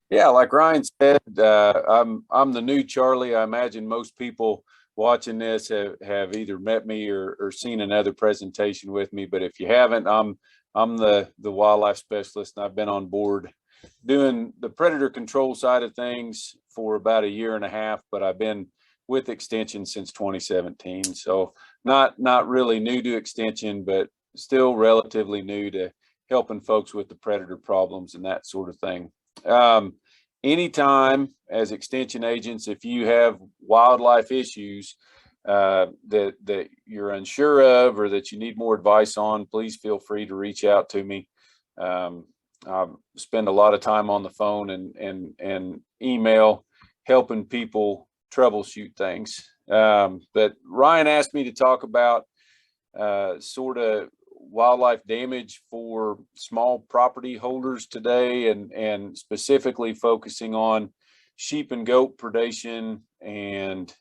Yeah, like Ryan said, I'm the new Charlie. I imagine most people watching this have either met me or seen another presentation with me. But if you haven't, I'm the wildlife specialist, and I've been on board doing the predator control side of things for about a year and a half. But I've been with Extension since 2017, so not really new to Extension, but still relatively new to helping folks with the predator problems and that sort of thing. Um, Anytime as extension agents, if you have wildlife issues that you're unsure of or that you need more advice on, please feel free to reach out to me. I spend a lot of time on the phone and email helping people troubleshoot things. But Ryan asked me to talk about sort of wildlife damage for small property holders today, and specifically focusing on sheep and goat predation and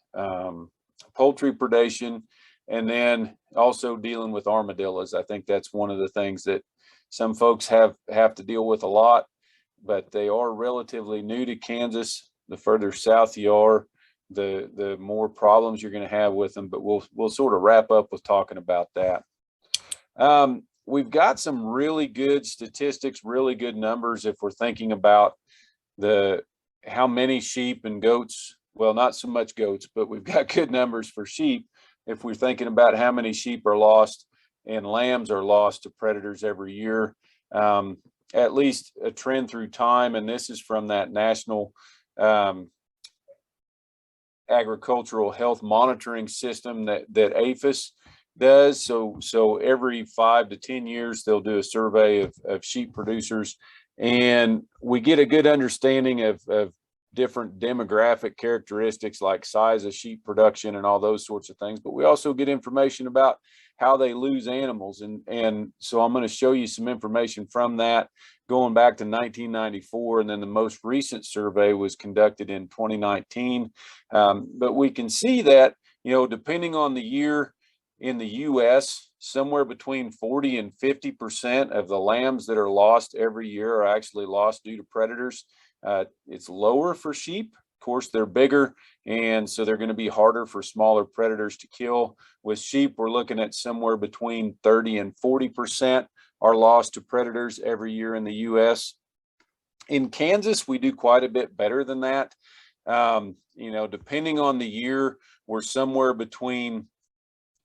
poultry predation, and then also dealing with armadillos. I think that's one of the things that some folks have to deal with a lot, but they are relatively new to Kansas. The further south you are, the more problems you're going to have with them. But we'll sort of wrap up with talking about that. We've got some really good statistics, really good numbers if we're thinking about the how many sheep and goats. Well, not so much goats, but we've got good numbers for sheep if we're thinking about how many sheep are lost and lambs are lost to predators every year. At least a trend through time, and this is from that National Agricultural Health Monitoring System that APHIS does. So every 5 to 10 years, they'll do a survey of sheep producers, and we get a good understanding of different demographic characteristics like size of sheep production and all those sorts of things. But we also get information about how they lose animals. And so I'm going to show you some information from that going back to 1994. And then the most recent survey was conducted in 2019. But we can see that, depending on the year, in the U.S., somewhere between 40 and 50% of the lambs that are lost every year are actually lost due to predators. It's lower for sheep. Of course, they're bigger, and so they're going to be harder for smaller predators to kill. With sheep, we're looking at somewhere between 30 and 40% are lost to predators every year in the U.S. In Kansas, we do quite a bit better than that. Depending on the year, we're somewhere between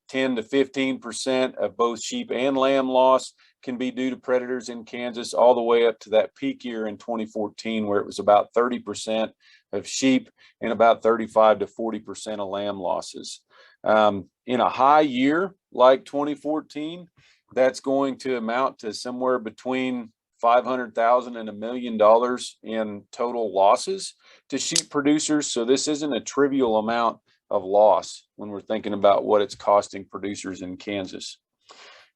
10 to 15% of both sheep and lamb loss can be due to predators in Kansas, all the way up to that peak year in 2014, where it was about 30% of sheep and about 35 to 40% of lamb losses. In a high year like 2014, that's going to amount to somewhere between $500,000 and $1 million in total losses to sheep producers. So this isn't a trivial amount of loss when we're thinking about what it's costing producers in Kansas.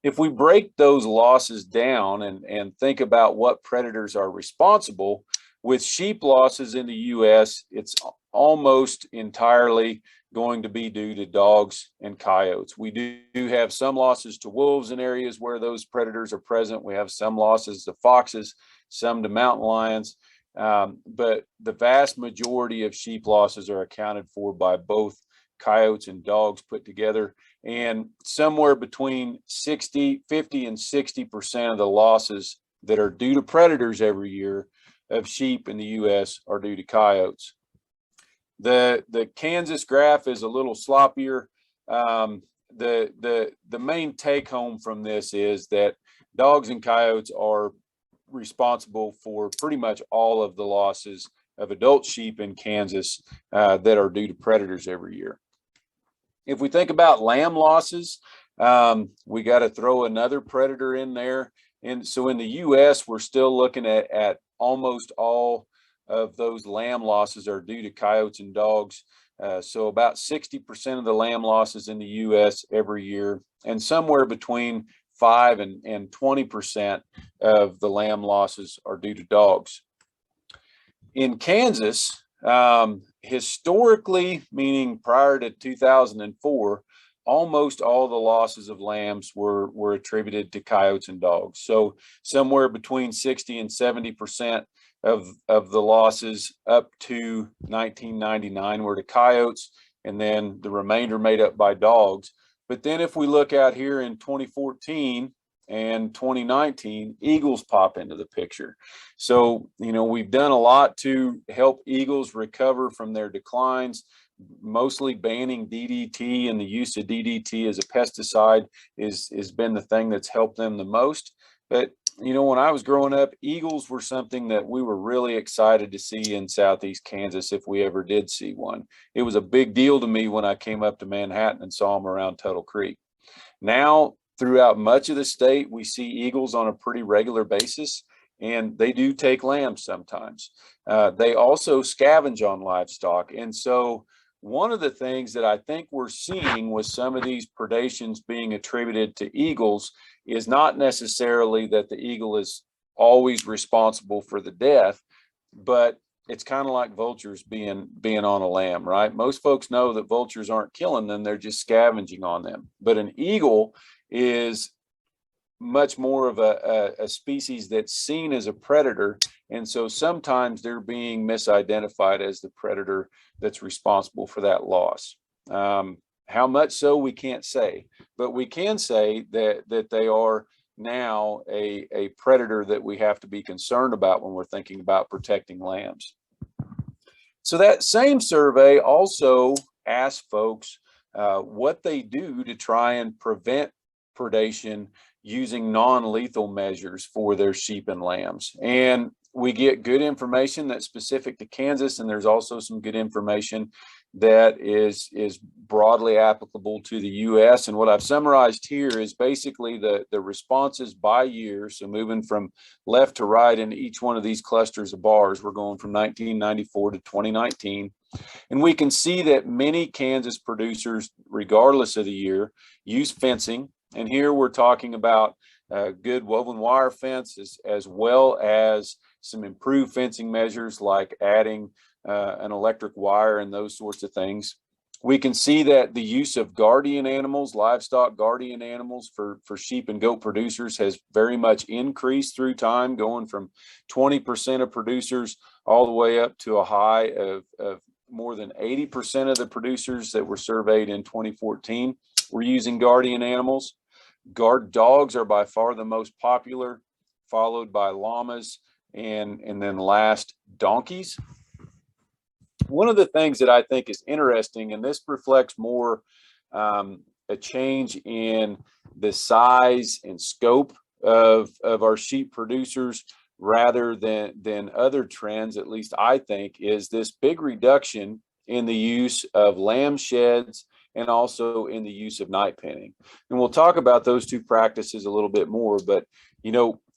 If we break those losses down and think about what predators are responsible, with sheep losses in the U.S., it's almost entirely going to be due to dogs and coyotes. We do have some losses to wolves in areas where those predators are present. We have some losses to foxes, some to mountain lions. But the vast majority of sheep losses are accounted for by both coyotes and dogs put together, and somewhere between 50 and 60% of the losses that are due to predators every year of sheep in the U.S. are due to coyotes. The Kansas graph is a little sloppier. The main take home from this is that dogs and coyotes are responsible for pretty much all of the losses of adult sheep in Kansas that are due to predators every year. If we think about lamb losses, we got to throw another predator in there. And so in the U.S., we're still looking at almost all of those lamb losses are due to coyotes and dogs. So about 60% of the lamb losses in the U.S. every year, and somewhere between 5 and 20% of the lamb losses are due to dogs. In Kansas, historically, meaning prior to 2004, almost all the losses of lambs were attributed to coyotes and dogs. So somewhere between 60 and 70% of the losses up to 1999 were to coyotes, and then the remainder made up by dogs. But then if we look out here in 2014 and 2019, eagles pop into the picture. So, we've done a lot to help eagles recover from their declines. Mostly banning DDT, and the use of DDT as a pesticide has been the thing that's helped them the most. But when I was growing up, eagles were something that we were really excited to see in southeast Kansas if we ever did see one. It was a big deal to me when I came up to Manhattan and saw them around Tuttle Creek. Now, throughout much of the state, we see eagles on a pretty regular basis, and they do take lambs sometimes. They also scavenge on livestock. And so one of the things that I think we're seeing with some of these predations being attributed to eagles is not necessarily that the eagle is always responsible for the death, but it's kind of like vultures being on a lamb, right? Most folks know that vultures aren't killing them, they're just scavenging on them. But an eagle is much more of a species that's seen as a predator, and so sometimes they're being misidentified as the predator that's responsible for that loss. How much so, we can't say, but we can say that they are now a predator that we have to be concerned about when we're thinking about protecting lambs. So that same survey also asked folks what they do to try and prevent predation using non-lethal measures for their sheep and lambs. And we get good information that's specific to Kansas, and there's also some good information that is broadly applicable to the U.S. And what I've summarized here is basically the responses by year. So moving from left to right in each one of these clusters of bars, we're going from 1994 to 2019. And we can see that many Kansas producers, regardless of the year, use fencing. And here we're talking about good woven wire fence as well as some improved fencing measures like adding an electric wire and those sorts of things. We can see that the use of guardian animals, livestock guardian animals for sheep and goat producers has very much increased through time, going from 20% of producers all the way up to a high of more than 80% of the producers that were surveyed in 2014 were using guardian animals. Guard dogs are by far the most popular, followed by llamas, and then last, donkeys. One of the things that I think is interesting, and this reflects more a change in the size and scope of our sheep producers rather than other trends, at least I think, is this big reduction in the use of lamb sheds and also in the use of night penning. And we'll talk about those two practices a little bit more, but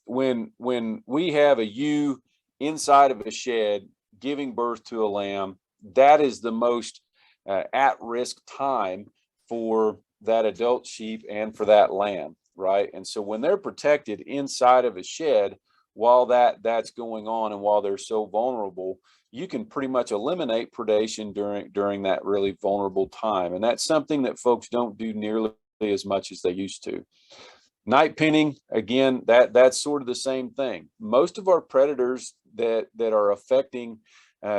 when we have a ewe inside of a shed giving birth to a lamb, that is the most at-risk time for that adult sheep and for that lamb, right? And so when they're protected inside of a shed while that's going on and while they're so vulnerable, you can pretty much eliminate predation during that really vulnerable time. And that's something that folks don't do nearly as much as they used to. Night penning, again, that's sort of the same thing. Most of our predators that are affecting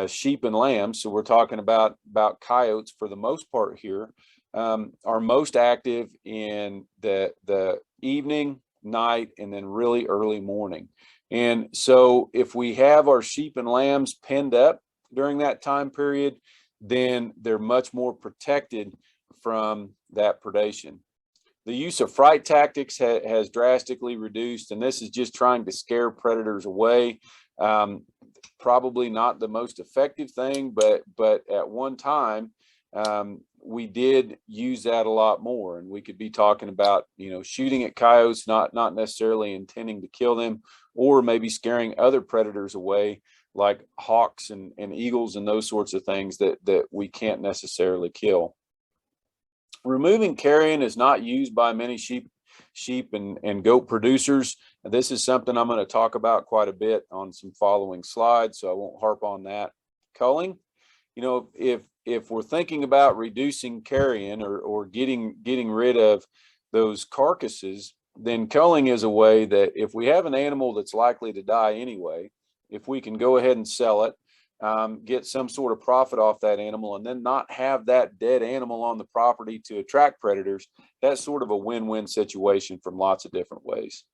sheep and lambs, so we're talking about coyotes for the most part here, are most active in the evening, night, and then really early morning. And so if we have our sheep and lambs penned up during that time period, then they're much more protected from that predation. The use of fright tactics has drastically reduced, and this is just trying to scare predators away. Probably not the most effective thing, but at one time, we did use that a lot more, and we could be talking about, shooting at coyotes, not necessarily intending to kill them, or maybe scaring other predators away, like hawks and eagles and those sorts of things that we can't necessarily kill. Removing carrion is not used by many sheep and goat producers. This is something I'm going to talk about quite a bit on some following slides, so I won't harp on that. Culling, if we're thinking about reducing carrion or getting rid of those carcasses, then culling is a way that if we have an animal that's likely to die anyway, if we can go ahead and sell it, get some sort of profit off that animal, and then not have that dead animal on the property to attract predators, that's sort of a win-win situation from lots of different ways.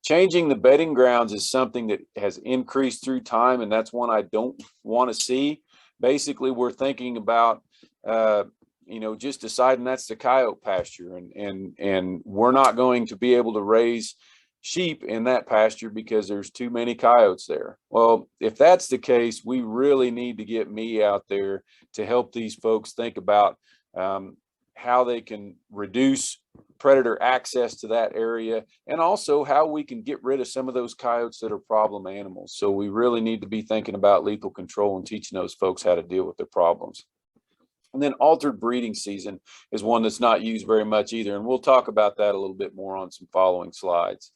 Changing the bedding grounds is something that has increased through time, and that's one I don't want to see. Basically, we're thinking about just deciding that's the coyote pasture, and we're not going to be able to raise sheep in that pasture because there's too many coyotes there. Well, if that's the case, we really need to get me out there to help these folks think about how they can reduce predator access to that area, and also how we can get rid of some of those coyotes that are problem animals. So we really need to be thinking about lethal control and teaching those folks how to deal with their problems. And then altered breeding season is one that's not used very much either, and we'll talk about that a little bit more on some following slides.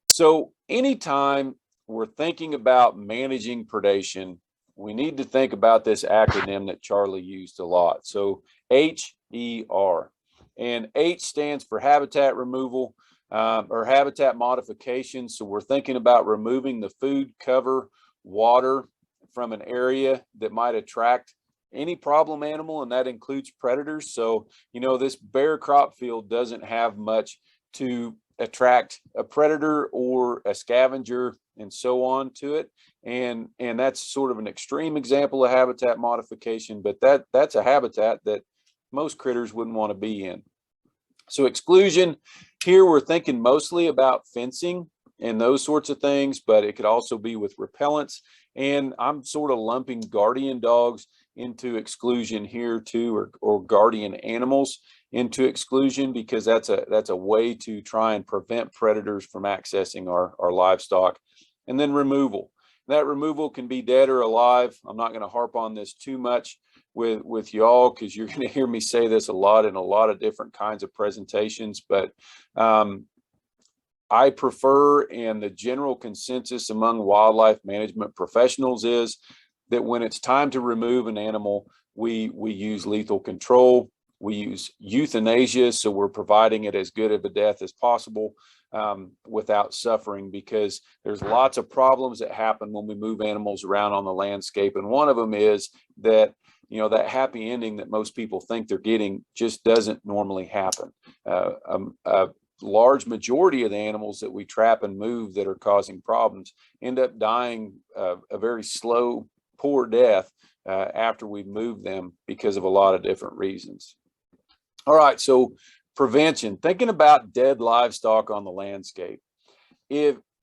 So anytime we're thinking about managing predation, we need to think about this acronym that Charlie used a lot. So H.E.R. And H stands for habitat removal or habitat modification. So we're thinking about removing the food, cover, water from an area that might attract any problem animal, and that includes predators. So, this bare crop field doesn't have much to attract a predator or a scavenger and so on to it. And that's sort of an extreme example of habitat modification, but that's a habitat that most critters wouldn't want to be in. So exclusion, here we're thinking mostly about fencing and those sorts of things, but it could also be with repellents. And I'm sort of lumping guardian dogs into exclusion here too, or guardian animals into exclusion, because that's a way to try and prevent predators from accessing our livestock. And then removal. That removal can be dead or alive. I'm not going to harp on this too much with y'all, because you're going to hear me say this a lot in a lot of different kinds of presentations, but I prefer, and the general consensus among wildlife management professionals is that when it's time to remove an animal, we use lethal control. We use euthanasia, so we're providing it as good of a death as possible without suffering, because there's lots of problems that happen when we move animals around on the landscape. And one of them is that, that happy ending that most people think they're getting just doesn't normally happen. A large majority of the animals that we trap and move that are causing problems end up dying a very slow, poor death after we've moved them because of a lot of different reasons. All right, so prevention, thinking about dead livestock on the landscape.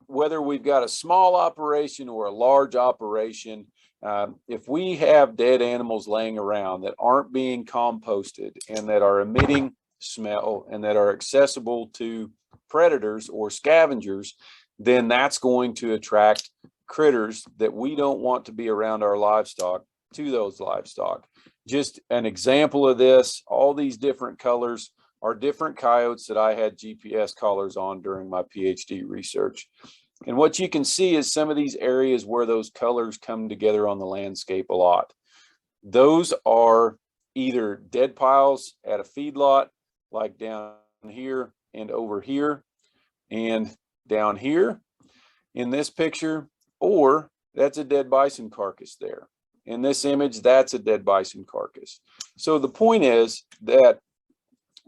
Whether we've got a small operation or a large operation, if we have dead animals laying around that aren't being composted and that are emitting smell and that are accessible to predators or scavengers, then that's going to attract critters that we don't want to be around our livestock to those livestock. Just an example of this, all these different colors are different coyotes that I had GPS collars on during my PhD research. And what you can see is some of these areas where those colors come together on the landscape a lot. Those are either dead piles at a feedlot, like down here and over here and down here in this picture, or that's a dead bison carcass there. In this image, that's a dead bison carcass. So the point is that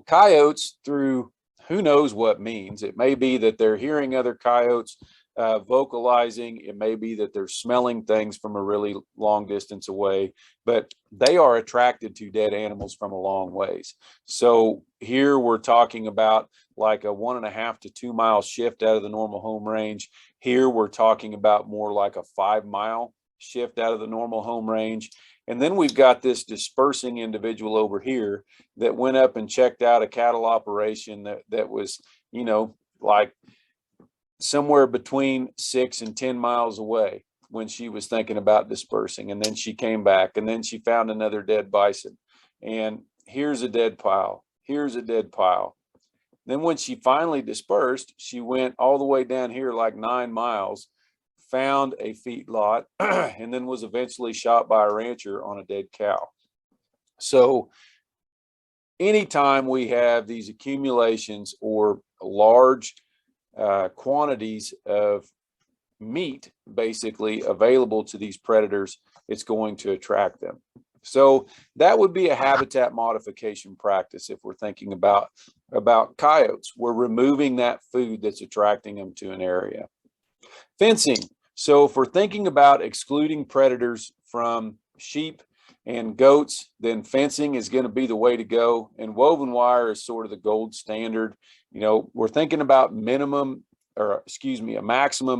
coyotes, through who knows what means, it may be that they're hearing other coyotes vocalizing, it may be that they're smelling things from a really long distance away, but they are attracted to dead animals from a long ways. So here we're talking about like a 1.5 to 2 mile shift out of the normal home range. Here we're talking about more like a 5 mile shift out of the normal home range. And then we've got this dispersing individual over here that went up and checked out a cattle operation that was, like somewhere between 6 and 10 miles away when she was thinking about dispersing. And then she came back, and then she found another dead bison. And here's a dead pile. Here's a dead pile. Then when she finally dispersed, she went all the way down here like 9 miles, found a feedlot, and then was eventually shot by a rancher on a dead cow. So anytime we have these accumulations or large quantities of meat basically available to these predators, it's going to attract them. So that would be a habitat modification practice if we're thinking about coyotes. We're removing that food that's attracting them to an area. Fencing. So if we're thinking about excluding predators from sheep and goats, then fencing is going to be the way to go. And woven wire is sort of the gold standard. You know, we're thinking about a maximum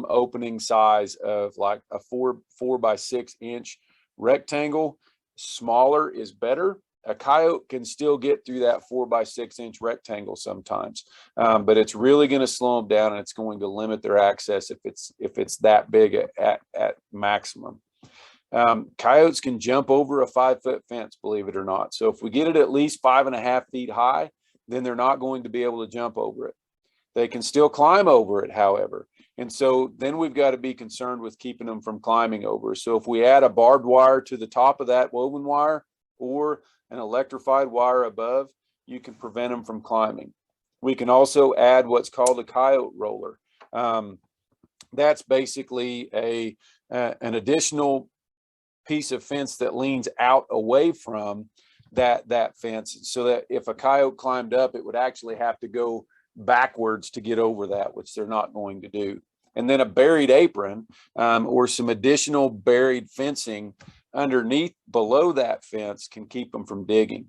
opening size of like a 4 by 6 inch rectangle. Smaller is better. A coyote can still get through that 4 by 6 inch rectangle sometimes, but it's really going to slow them down, and it's going to limit their access if it's that big at maximum. Coyotes can jump over a 5-foot fence, believe it or not. So if we get it at least 5.5 feet high, then they're not going to be able to jump over it. They can still climb over it, however. And so then we've got to be concerned with keeping them from climbing over. So if we add a barbed wire to the top of that woven wire or an electrified wire above, you can prevent them from climbing. We can also add what's called a coyote roller. That's basically an additional piece of fence that leans out away from that fence, so that if a coyote climbed up, it would actually have to go backwards to get over that, which they're not going to do. And then a buried apron or some additional buried fencing underneath below that fence can keep them from digging.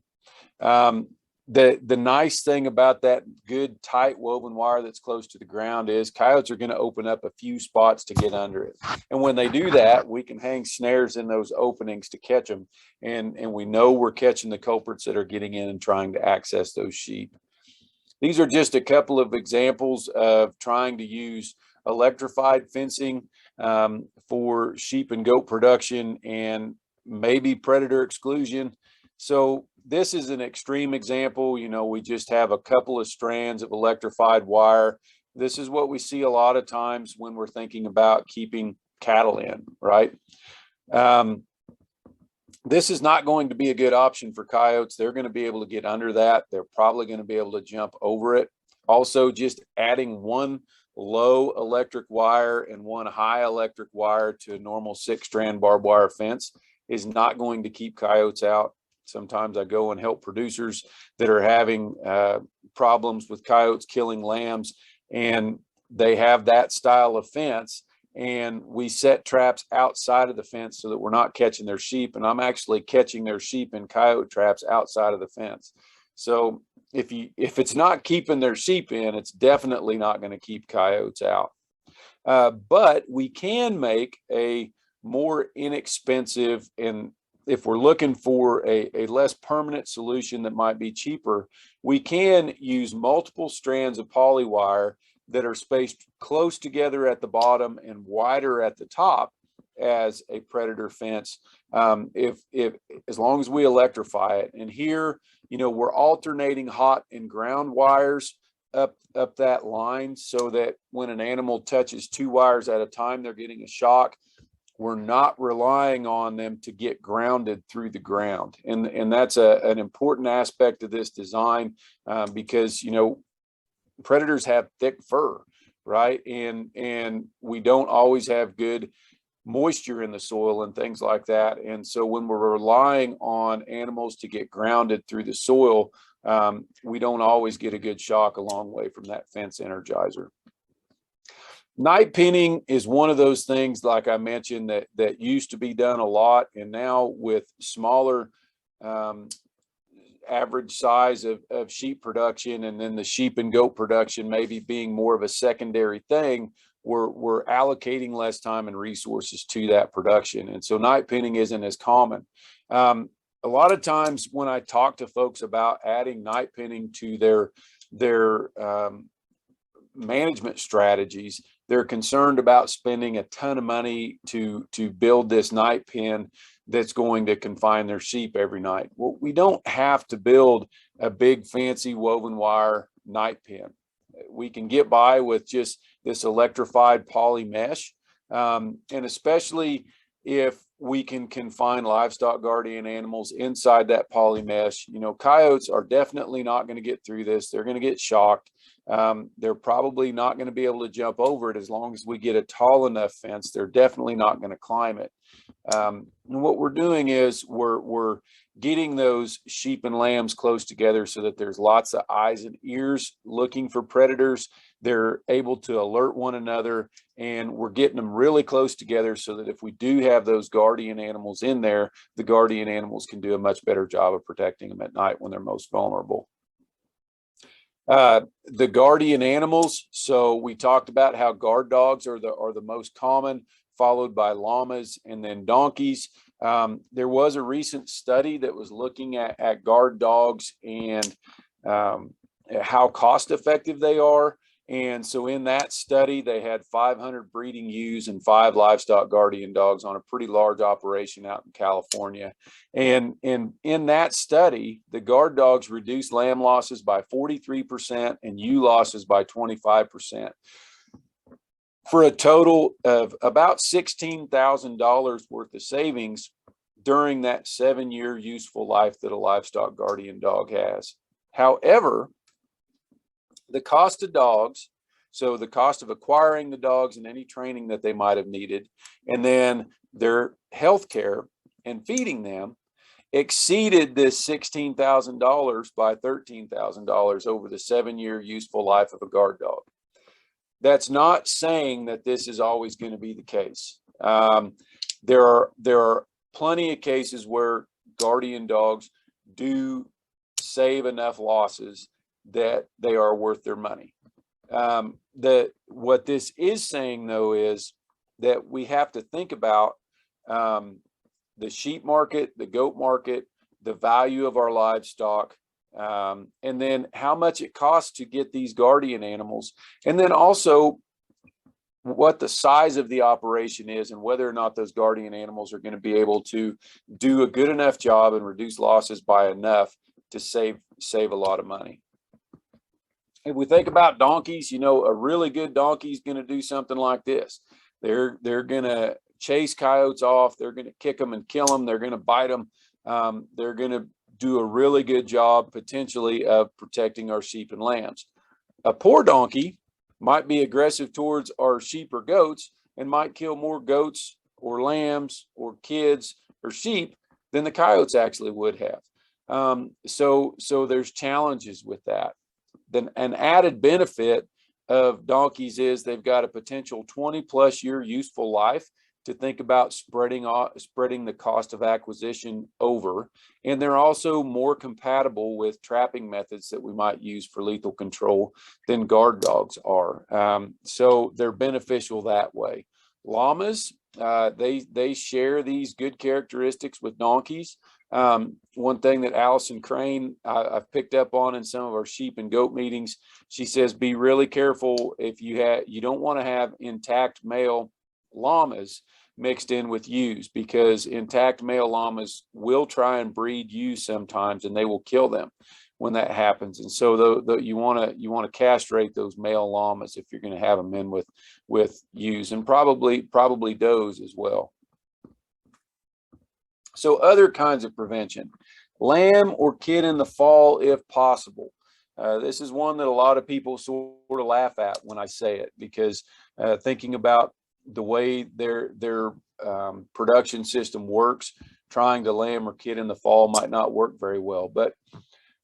The nice thing about that good tight woven wire that's close to the ground is coyotes are going to open up a few spots to get under it. And when they do that, we can hang snares in those openings to catch them. And we know we're catching the culprits that are getting in and trying to access those sheep. These are just a couple of examples of trying to use electrified fencing for sheep and goat production and maybe predator exclusion. So this is an extreme example. You know, we just have a couple of strands of electrified wire. This is what we see a lot of times when we're thinking about keeping cattle in, right? This is not going to be a good option for coyotes. They're going to be able to get under that. They're probably going to be able to jump over it. Also, just adding one low electric wire and one high electric wire to a normal 6-strand barbed wire fence is not going to keep coyotes out. Sometimes I go and help producers that are having problems with coyotes killing lambs, and they have that style of fence, and we set traps outside of the fence so that we're not catching their sheep, and I'm actually catching their sheep in coyote traps outside of the fence. So if it's not keeping their sheep in, it's definitely not going to keep coyotes out. But we can make a more inexpensive, and if we're looking for a less permanent solution that might be cheaper, we can use multiple strands of poly wire that are spaced close together at the bottom and wider at the top as a predator fence, as long as we electrify it. And here, you know, we're alternating hot and ground wires up that line so that when an animal touches 2 wires at a time, they're getting a shock. We're not relying on them to get grounded through the ground. And that's an important aspect of this design because, you know, predators have thick fur, right? And we don't always have good moisture in the soil and things like that. And so when we're relying on animals to get grounded through the soil, we don't always get a good shock a long way from that fence energizer. Night pinning is one of those things, like I mentioned, that used to be done a lot, and now with smaller average size of sheep production, and then the sheep and goat production maybe being more of a secondary thing, we're allocating less time and resources to that production, and so night pinning isn't as common. A lot of times when I talk to folks about adding night pinning to their management strategies, they're concerned about spending a ton of money to build this night pen that's going to confine their sheep every night. Well, we don't have to build a big fancy woven wire night pen. We can get by with just this electrified poly mesh, and especially if we can confine livestock guardian animals inside that poly mesh. You know, coyotes are definitely not going to get through this. They're going to get shocked. they're probably not going to be able to jump over it. As long as we get a tall enough fence, they're definitely not going to climb it. And what we're doing is we're getting those sheep and lambs close together so that there's lots of eyes and ears looking for predators. They're able to alert one another, and we're getting them really close together so that if we do have those guardian animals in there, the guardian animals can do a much better job of protecting them at night when they're most vulnerable. The guardian animals. So we talked about how guard dogs are the most common, followed by llamas and then donkeys. There was a recent study that was looking at guard dogs and how cost effective they are. And so in that study, they had 500 breeding ewes and 5 livestock guardian dogs on a pretty large operation out in California. And in that study, the guard dogs reduced lamb losses by 43% and ewe losses by 25%, for a total of about $16,000 worth of savings during that 7-year useful life that a livestock guardian dog has. However, the cost of dogs, so the cost of acquiring the dogs and any training that they might have needed, and then their health care and feeding them, exceeded this $16,000 by $13,000 over the 7-year useful life of a guard dog. That's not saying that this is always going to be the case. There are plenty of cases where guardian dogs do save enough losses that they are worth their money. What this is saying, though, is that we have to think about the sheep market, the goat market, the value of our livestock, and then how much it costs to get these guardian animals, and then also what the size of the operation is and whether or not those guardian animals are going to be able to do a good enough job and reduce losses by enough to save a lot of money. If we think about donkeys, you know, a really good donkey is going to do something like this. They're going to chase coyotes off. They're going to kick them and kill them. They're going to bite them. They're going to do a really good job potentially of protecting our sheep and lambs. A poor donkey might be aggressive towards our sheep or goats and might kill more goats or lambs or kids or sheep than the coyotes actually would have. So there's challenges with that. Then an added benefit of donkeys is they've got a potential 20+ year useful life to think about spreading the cost of acquisition over. And they're also more compatible with trapping methods that we might use for lethal control than guard dogs are. So they're beneficial that way. Llamas, they share these good characteristics with donkeys. One thing that Allison Crane I've picked up on in some of our sheep and goat meetings, she says, be really careful if you don't want to have intact male llamas mixed in with ewes, because intact male llamas will try and breed ewes sometimes, and they will kill them when that happens. And so you want to castrate those male llamas if you're going to have them in with ewes, and probably does as well. So other kinds of prevention: lamb or kid in the fall if possible. This is one that a lot of people sort of laugh at when I say it, because thinking about the way their production system works, trying to lamb or kid in the fall might not work very well. But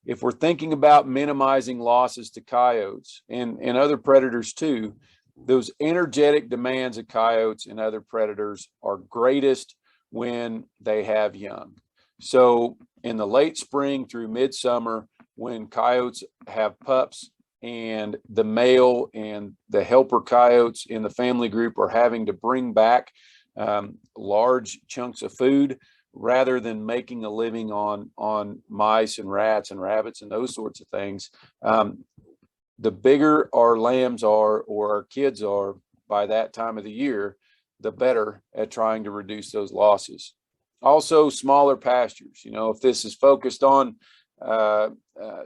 if we're thinking about minimizing losses to coyotes and other predators too, those energetic demands of coyotes and other predators are greatest when they have young. So in the late spring through midsummer, when coyotes have pups and the male and the helper coyotes in the family group are having to bring back large chunks of food rather than making a living on mice and rats and rabbits and those sorts of things, the bigger our lambs are or our kids are by that time of the year, the better at trying to reduce those losses. Also, smaller pastures. You know, if this is focused on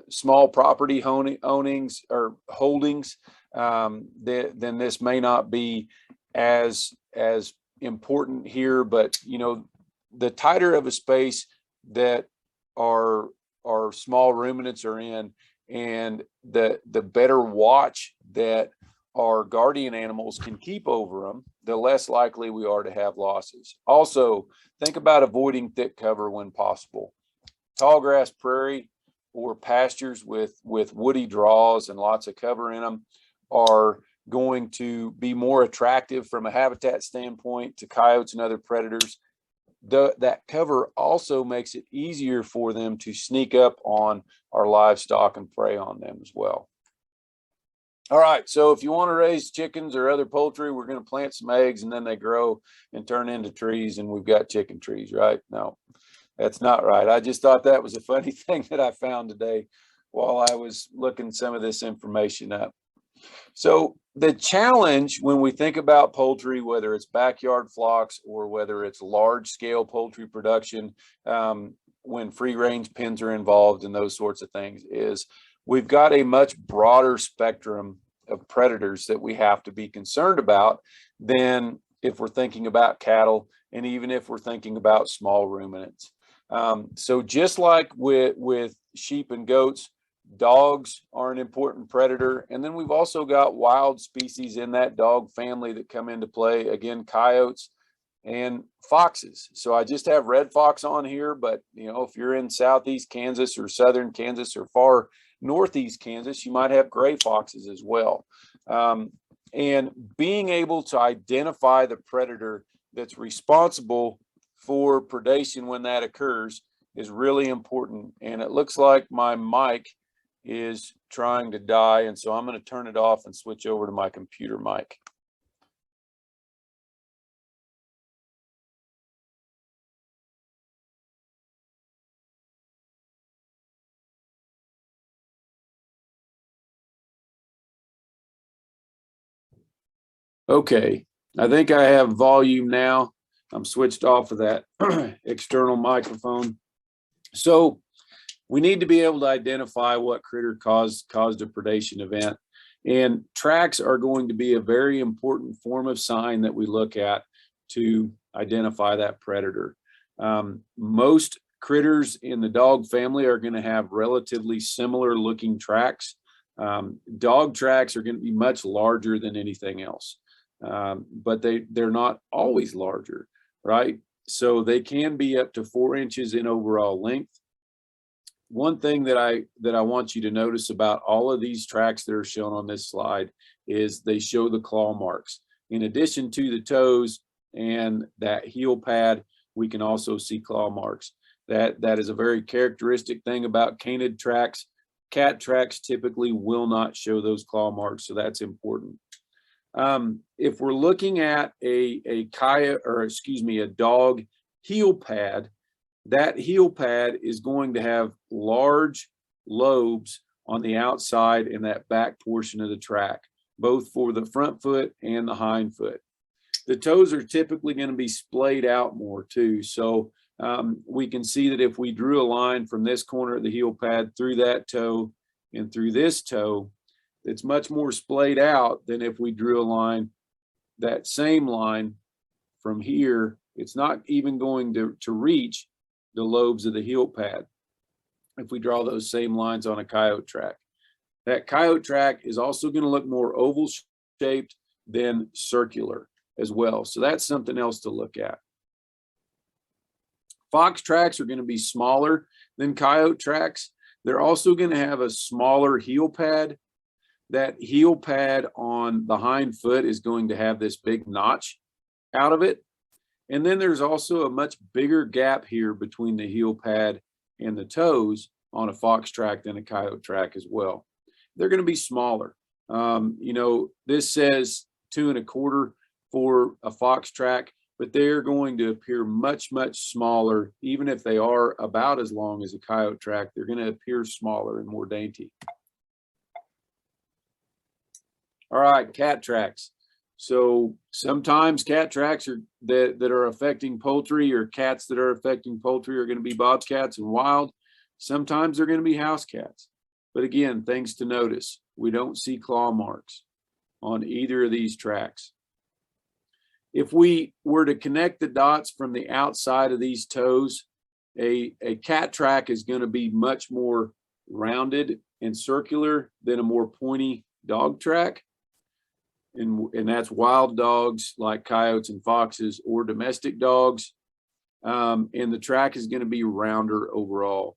small property ownings or holdings, then this may not be as important here. But you know, the tighter of a space that our small ruminants are in, and the better watch that our guardian animals can keep over them, the less likely we are to have losses. Also, think about avoiding thick cover when possible. Tall grass prairie or pastures with woody draws and lots of cover in them are going to be more attractive from a habitat standpoint to coyotes and other predators. That cover also makes it easier for them to sneak up on our livestock and prey on them as well. All right, so if you want to raise chickens or other poultry, we're going to plant some eggs and then they grow and turn into trees and we've got chicken trees, right? No, that's not right. I just thought that was a funny thing that I found today while I was looking some of this information up. So the challenge when we think about poultry, whether it's backyard flocks or whether it's large scale poultry production, when free range pens are involved and those sorts of things, is we've got a much broader spectrum of predators that we have to be concerned about than if we're thinking about cattle and even if we're thinking about small ruminants. So just like with sheep and goats, dogs are an important predator. And then we've also got wild species in that dog family that come into play. Again, coyotes and foxes. So I just have red fox on here, but if you're in southeast Kansas or southern Kansas or far northeast Kansas, you might have gray foxes as well. And being able to identify the predator that's responsible for predation when that occurs is really important. And it looks like my mic is trying to die, and so I'm going to turn it off and switch over to my computer mic. Okay, I think I have volume now. I'm switched off of that external microphone. So we need to be able to identify what critter caused a predation event. And tracks are going to be a very important form of sign that we look at to identify that predator. Most critters in the dog family are going to have relatively similar looking tracks. Dog tracks are going to be much larger than anything else, but they're not always larger, right? So they can be up to 4 inches in overall length. One thing that I want you to notice about all of these tracks that are shown on this slide is they show the claw marks. In addition to the toes and that heel pad, we can also see claw marks. That is a very characteristic thing about canid tracks. Cat tracks typically will not show those claw marks, so that's important. If we're looking at a dog heel pad, that heel pad is going to have large lobes on the outside in that back portion of the track, both for the front foot and the hind foot. The toes are typically going to be splayed out more too. So we can see that if we drew a line from this corner of the heel pad through that toe and through this toe, it's much more splayed out than if we drew a line, that same line from here. It's not even going to reach the lobes of the heel pad if we draw those same lines on a coyote track. That coyote track is also going to look more oval shaped than circular as well. So that's something else to look at. Fox tracks are going to be smaller than coyote tracks. They're also going to have a smaller heel pad. That heel pad on the hind foot is going to have this big notch out of it. And then there's also a much bigger gap here between the heel pad and the toes on a fox track than a coyote track as well. They're going to be smaller. This says 2 1/4 for a fox track, but they're going to appear much, much smaller. Even if they are about as long as a coyote track, they're going to appear smaller and more dainty. All right, cat tracks. So sometimes cat tracks that are affecting poultry, or cats that are affecting poultry, are going to be bobcats and wild. Sometimes they're going to be house cats. But again, things to notice: we don't see claw marks on either of these tracks. If we were to connect the dots from the outside of these toes, a cat track is going to be much more rounded and circular than a more pointy dog track. And that's wild dogs like coyotes and foxes or domestic dogs. And the track is going to be rounder overall.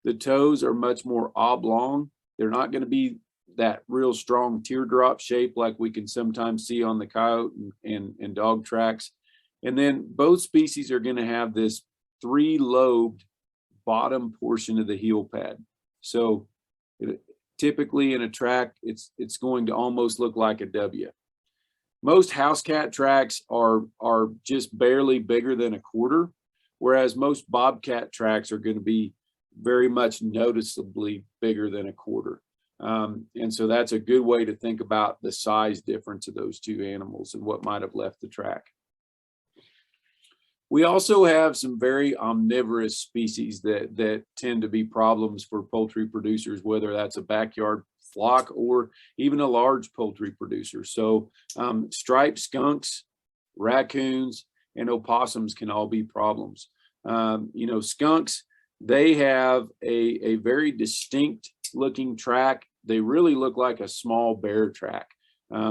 The toes are much more oblong. They're not going to be that real strong teardrop shape like we can sometimes see on the coyote and dog tracks. And then both species are going to have this three-lobed bottom portion of the heel pad. So typically in a track, it's going to almost look like a W. Most house cat tracks are just barely bigger than a quarter, whereas most bobcat tracks are going to be very much noticeably bigger than a quarter. And so that's a good way to think about the size difference of those two animals and what might have left the track. We also have some very omnivorous species that tend to be problems for poultry producers, whether that's a backyard flock or even a large poultry producer. So striped skunks, raccoons, and opossums can all be problems. You know, skunks, they have a very distinct looking track. They really look like a small bear track.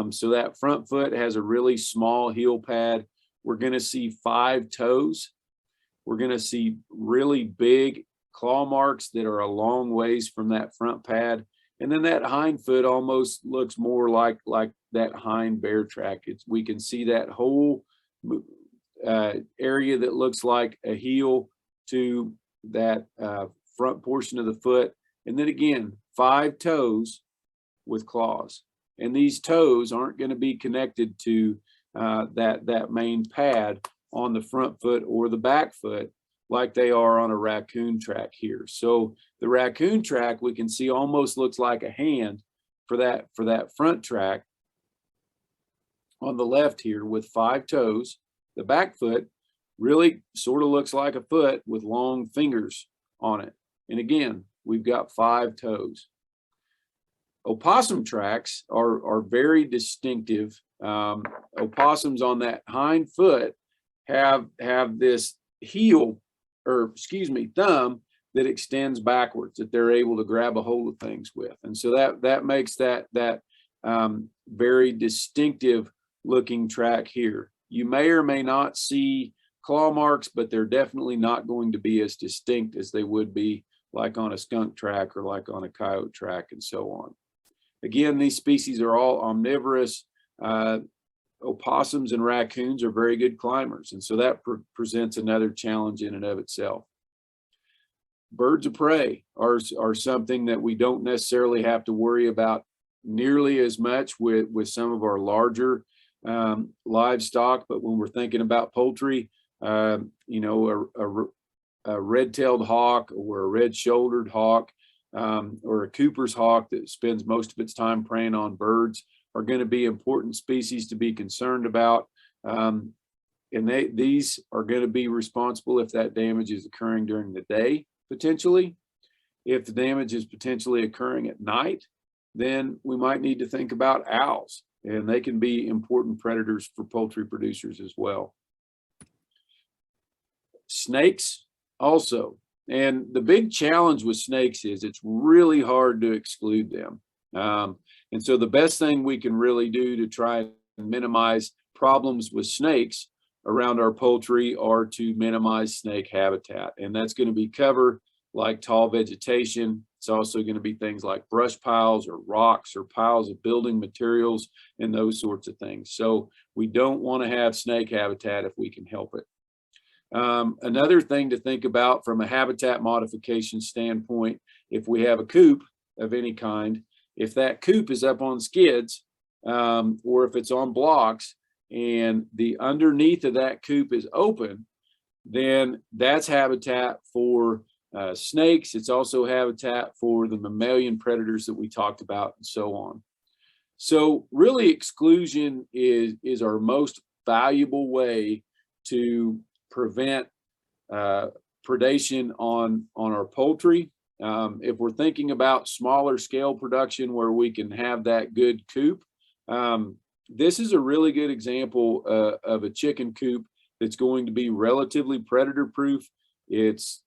So that front foot has a really small heel pad. We're going to see 5 toes. We're going to see really big claw marks that are a long ways from that front pad. And then that hind foot almost looks more like that hind bear track. We can see that whole area that looks like a heel to that front portion of the foot. And then again, 5 toes with claws. And these toes aren't going to be connected to that main pad on the front foot or the back foot like they are on a raccoon track here. So the raccoon track we can see almost looks like a hand for that front track on the left here with 5 toes. The back foot really sort of looks like a foot with long fingers on it. And again, we've got 5 toes. Opossum tracks are very distinctive. Opossums on that hind foot have this heel, or excuse me, thumb that extends backwards that they're able to grab a hold of things with. And so that makes that very distinctive looking track here. You may or may not see claw marks, but they're definitely not going to be as distinct as they would be like on a skunk track or like on a coyote track and so on. Again, these species are all omnivorous. Opossums and raccoons are very good climbers, and so that presents another challenge in and of itself. Birds of prey are something that we don't necessarily have to worry about nearly as much with some of our larger livestock, but when we're thinking about poultry, you know, a red-tailed hawk or a red-shouldered hawk or a Cooper's hawk that spends most of its time preying on birds are going to be important species to be concerned about. And these are going to be responsible if that damage is occurring during the day, potentially. If the damage is potentially occurring at night, then we might need to think about owls, and they can be important predators for poultry producers as well. Snakes also. And the big challenge with snakes is it's really hard to exclude them. And so the best thing we can really do to try and minimize problems with snakes around our poultry are to minimize snake habitat. And that's going to be cover like tall vegetation. It's also going to be things like brush piles or rocks or piles of building materials and those sorts of things. So we don't want to have snake habitat if we can help it. Another thing to think about from a habitat modification standpoint, if we have a coop of any kind, if that coop is up on skids or if it's on blocks and the underneath of that coop is open, then that's habitat for snakes. It's also habitat for the mammalian predators that we talked about and so on. So really exclusion is our most valuable way to prevent predation on our poultry. If we're thinking about smaller scale production where we can have that good coop, this is a really good example of a chicken coop that's going to be relatively predator proof. It's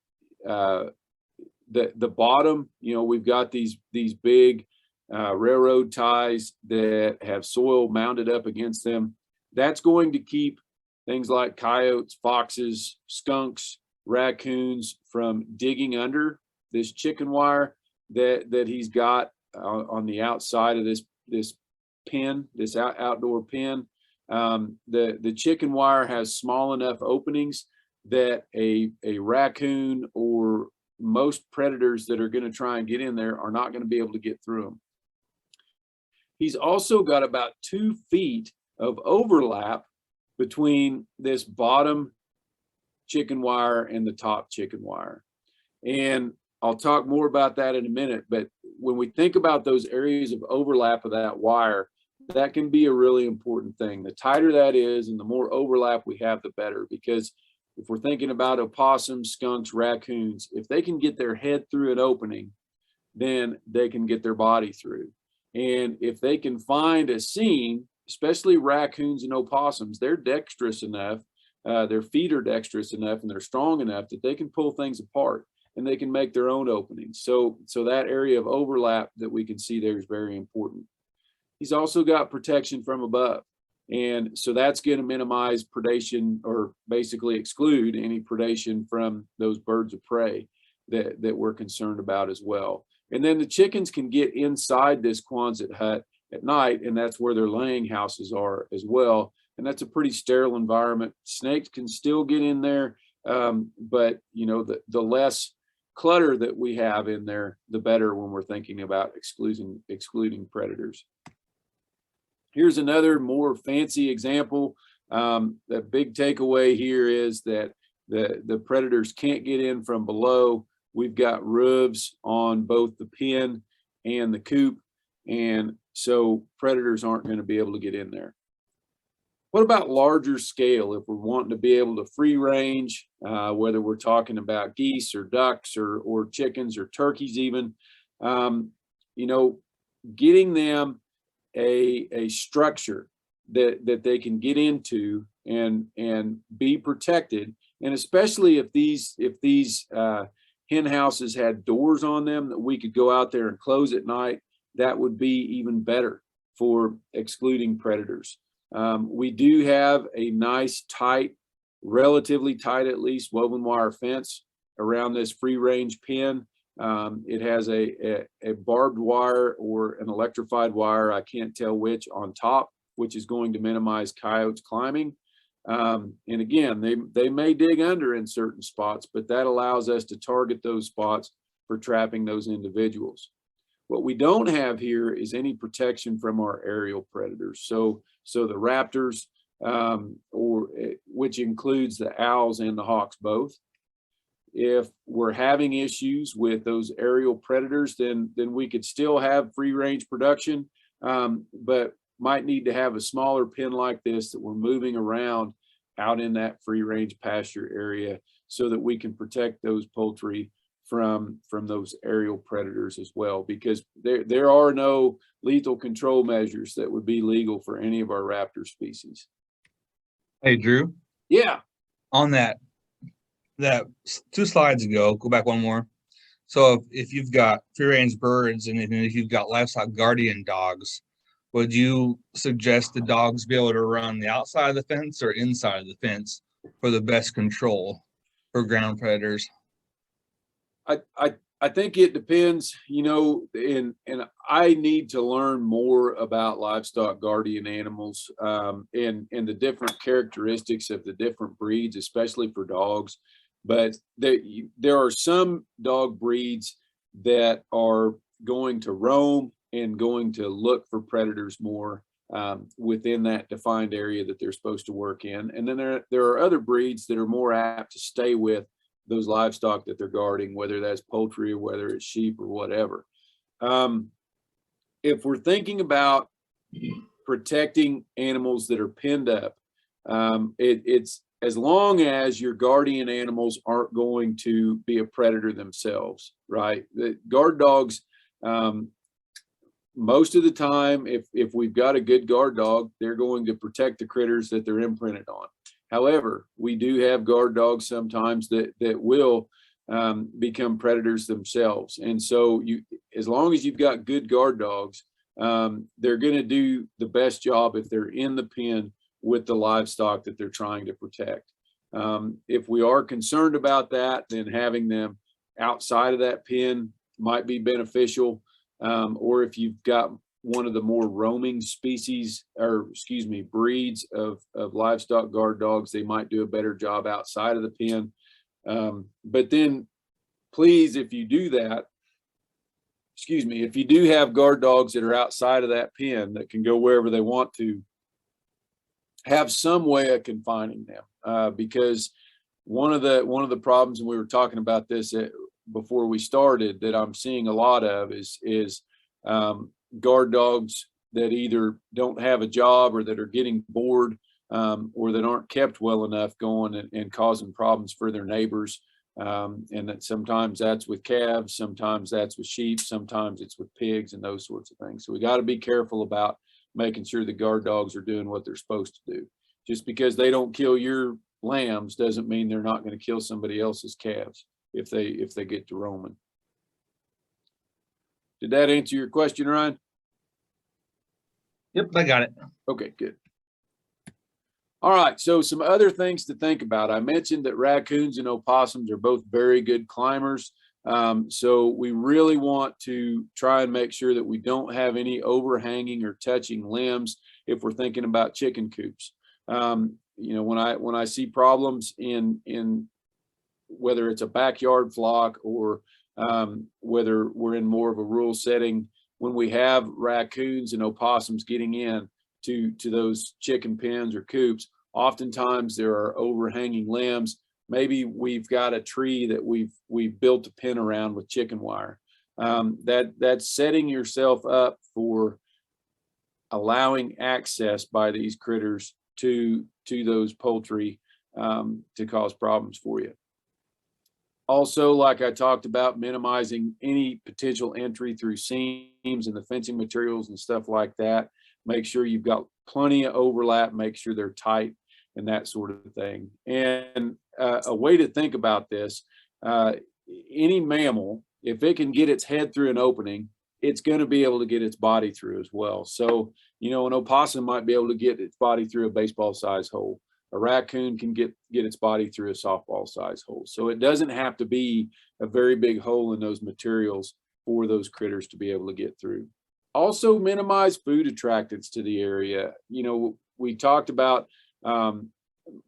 the bottom, you know, we've got these big railroad ties that have soil mounded up against them. That's going to keep things like coyotes, foxes, skunks, raccoons from digging under this chicken wire that he's got on the outside of this pen, this outdoor pen. The chicken wire has small enough openings that a raccoon or most predators that are going to try and get in there are not going to be able to get through them. He's also got about 2 feet of overlap between this bottom chicken wire and the top chicken wire. And I'll talk more about that in a minute, but when we think about those areas of overlap of that wire, that can be a really important thing. The tighter that is and the more overlap we have, the better, because if we're thinking about opossums, skunks, raccoons, if they can get their head through an opening, then they can get their body through. And if they can find a seam, especially raccoons and opossums, they're dexterous enough, their feet are dexterous enough, and they're strong enough that they can pull things apart and they can make their own openings. So that area of overlap that we can see there is very important. He's also got protection from above. And so that's going to minimize predation, or basically exclude any predation from those birds of prey that we're concerned about as well. And then the chickens can get inside this Quonset hut at night, and that's where their laying houses are as well. And that's a pretty sterile environment. Snakes can still get in there, but you know, the less clutter that we have in there, the better when we're thinking about excluding predators. Here's another more fancy example. The big takeaway here is that the predators can't get in from below. We've got roofs on both the pen and the coop, and so predators aren't going to be able to get in there. What about larger scale? If we're wanting to be able to free range, whether we're talking about geese or ducks or chickens or turkeys even, you know, getting them a structure that they can get into and be protected, and especially if these hen houses had doors on them that we could go out there and close at night, that would be even better for excluding predators. We do have a nice tight, relatively tight at least, woven wire fence around this free range pen. It has a barbed wire or an electrified wire, I can't tell which, on top, which is going to minimize coyotes climbing. And again, they may dig under in certain spots, but that allows us to target those spots for trapping those individuals. What we don't have here is any protection from our aerial predators. So the raptors, which includes the owls and the hawks both. If we're having issues with those aerial predators, then we could still have free range production, but might need to have a smaller pen like this that we're moving around out in that free range pasture area so that we can protect those poultry from those aerial predators as well, because there are no lethal control measures that would be legal for any of our raptor species. Hey, Drew. Yeah. On that 2 slides ago, go back one more. So if you've got free range birds and if you've got livestock guardian dogs, would you suggest the dogs be able to run the outside of the fence or inside of the fence for the best control for ground predators? I think it depends, you know, and I need to learn more about livestock guardian animals, and the different characteristics of the different breeds, especially for dogs. But there are some dog breeds that are going to roam and going to look for predators more within that defined area that they're supposed to work in. And then there are other breeds that are more apt to stay with those livestock that they're guarding, whether that's poultry or whether it's sheep or whatever. If we're thinking about protecting animals that are penned up, it's as long as your guardian animals aren't going to be a predator themselves, right? The guard dogs, most of the time, if we've got a good guard dog, they're going to protect the critters that they're imprinted on. However, we do have guard dogs sometimes that will become predators themselves. And so as long as you've got good guard dogs, they're going to do the best job if they're in the pen with the livestock that they're trying to protect. If we are concerned about that, then having them outside of that pen might be beneficial. Or if you've got one of the more roaming species, or excuse me, breeds of livestock guard dogs, they might do a better job outside of the pen. But then please, if you do that, excuse me, if you do have guard dogs that are outside of that pen that can go wherever they want to, have some way of confining them, because one of the problems, and we were talking about this before we started, that I'm seeing a lot of is guard dogs that either don't have a job or that are getting bored, or that aren't kept well enough, going and causing problems for their neighbors. And that sometimes that's with calves, sometimes that's with sheep, sometimes it's with pigs and those sorts of things. So we got to be careful about making sure the guard dogs are doing what they're supposed to do. Just because they don't kill your lambs doesn't mean they're not going to kill somebody else's calves if they get to roaming. Did that answer your question, Ryan? Yep, I got it. Okay, good. All right, so some other things to think about. I mentioned that raccoons and opossums are both very good climbers. So we really want to try and make sure that we don't have any overhanging or touching limbs if we're thinking about chicken coops. You know, when I see problems in whether it's a backyard flock or whether we're in more of a rural setting, when we have raccoons and opossums getting in to those chicken pens or coops, oftentimes there are overhanging limbs. Maybe we've got a tree that we've built a pen around with chicken wire. That's setting yourself up for allowing access by these critters to those poultry, to cause problems for you. Also, like I talked about, minimizing any potential entry through seams and the fencing materials and stuff like that. Make sure you've got plenty of overlap, make sure they're tight and that sort of thing. And a way to think about this, any mammal, if it can get its head through an opening, it's going to be able to get its body through as well. So, you know, an opossum might be able to get its body through a baseball size hole. A raccoon can get its body through a softball size hole. So it doesn't have to be a very big hole in those materials for those critters to be able to get through. Also, minimize food attractants to the area. You know, we talked about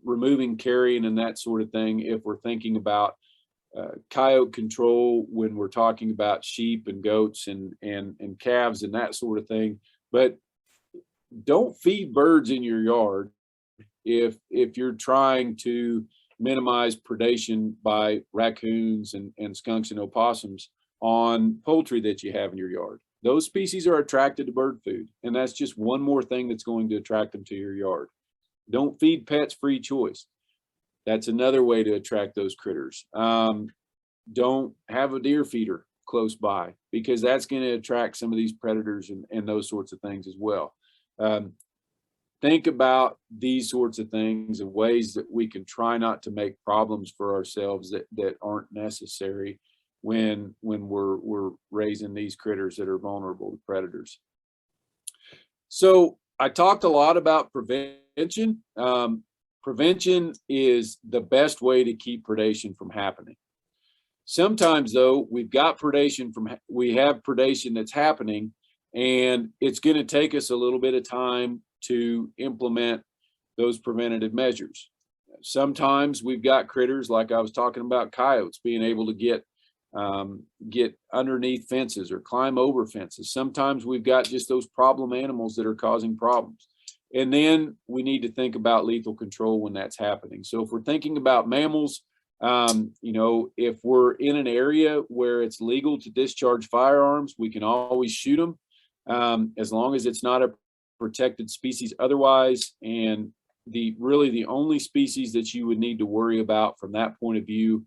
removing carrion and that sort of thing if we're thinking about coyote control, when we're talking about sheep and goats and calves and that sort of thing. But don't feed birds in your yard if you're trying to minimize predation by raccoons and skunks and opossums on poultry that you have in your yard. Those species are attracted to bird food, and that's just one more thing that's going to attract them to your yard. Don't feed pets free choice. That's another way to attract those critters. Don't have a deer feeder close by, because that's going to attract some of these predators and those sorts of things as well. Think about these sorts of things and ways that we can try not to make problems for ourselves that aren't necessary when we're raising these critters that are vulnerable to predators. So I talked a lot about prevention. Prevention is the best way to keep predation from happening. Sometimes though, we have predation that's happening, and it's going to take us a little bit of time to implement those preventative measures. Sometimes we've got critters, like I was talking about coyotes, being able to get underneath fences or climb over fences. Sometimes we've got just those problem animals that are causing problems. And then we need to think about lethal control when that's happening. So if we're thinking about mammals, you know, if we're in an area where it's legal to discharge firearms, we can always shoot them, as long as it's not a protected species otherwise. And really the only species that you would need to worry about from that point of view,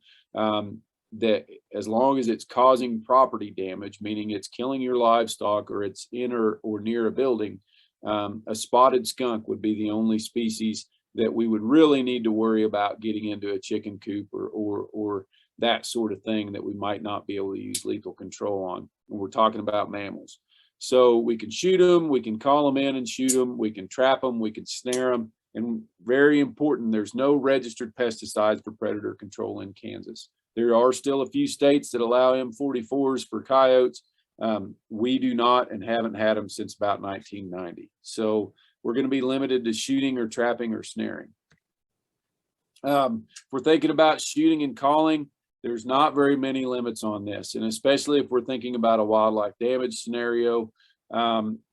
that as long as it's causing property damage, meaning it's killing your livestock or it's in or near a building, a spotted skunk would be the only species that we would really need to worry about getting into a chicken coop or that sort of thing that we might not be able to use lethal control on when we're talking about mammals. So we can shoot them, we can call them in and shoot them, we can trap them, we can snare them, and very important, there's no registered pesticides for predator control in Kansas. There are still a few states that allow M44s for coyotes. We do not and haven't had them since about 1990. So we're going to be limited to shooting or trapping or snaring. If we're thinking about shooting and calling, there's not very many limits on this. And especially if we're thinking about a wildlife damage scenario,